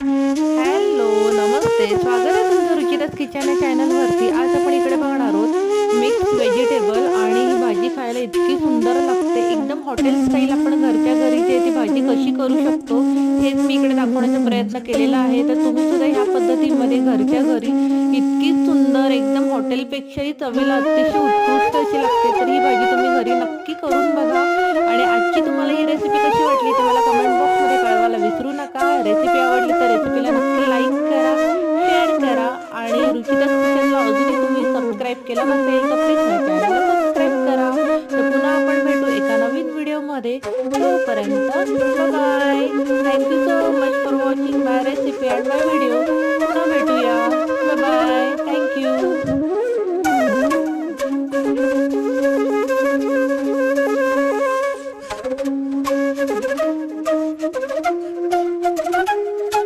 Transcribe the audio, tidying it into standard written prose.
Hello, नमस्ते. स्वागत आहे तुमचं रुचिराज किचन या चॅनलवरती. आज आपण इकडे बघणार आहोत मिक्स व्हेजिटेबल आणि ही भाजी खायला इतकी सुंदर लागते. एकदम हॉटेल स्टाईल आपण घरच्या घरी जे ती भाजी कशी करू शकतो, हेच मी इकडे दाखवण्याचा प्रयत्न केलेला आहे. तर तुम्ही सुद्धा ह्या पद्धतीमध्ये घरच्या घरी इतकी सुंदर एकदम हॉटेलपेक्षाही चवीला अतिशय उत्कृष्ट अशी लागते. तर ही भाजी तुम्ही घरी नक्की करून बघा आणि आजची तुम्हाला ही रेसिपी कशी वाटली ते मला कमेंट बॉक्समध्ये कळवायला विसरू नका. रेसिपी आवडली तर रेसिपीला नक्की लाईक करा, शेअर करा आणि रुचिताज किचनला अजूनही तुम्ही सबस्क्राईब केलं नसेल तर प्लीज माझ्या चॅनलला सबस्क्राईब करा. तर पुन्हा आपण भेटू एका नवीन व्हिडिओमध्ये. तोपर्यंत bye bye. Thank you so much for watching my recipe and bye bye.